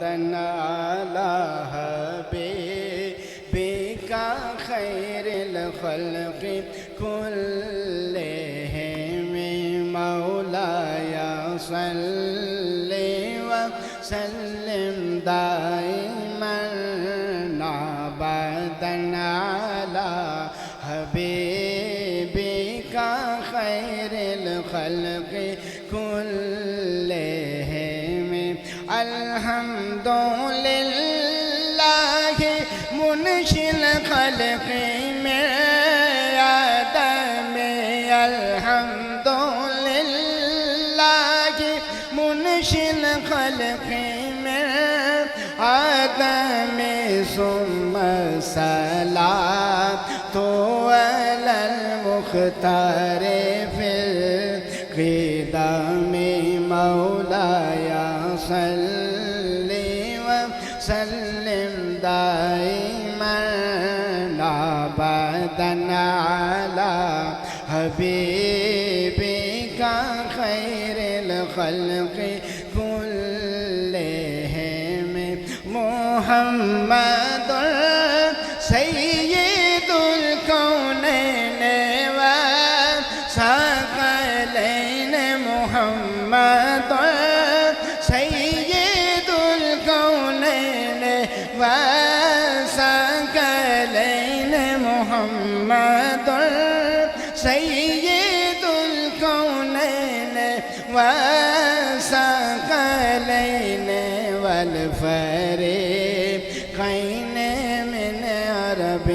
على حبيبك خير الخلق كلهم مولاي صل وسلم دائما أبدا على حبيبك خير الخلق كلهم الحمد لله منشئ الخلق من عدم الحمد لله منشئ الخلق من عدم ثم الصلاة على المختار في القدم مولاي صل وسلم دائما أبدا على حبيبك خير الخلق كلهم محمد سيد الكونين والثقلين محمد سيد الكونين والثقلين محمد سيد الكونين والثقلين والفريقين من عرب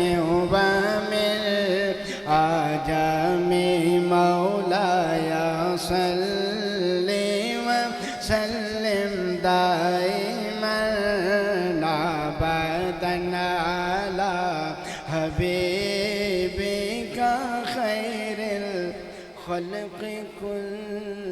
ومن عجم مولاي صل وسلم دائما أبدا على حبيبك خير الخلق كل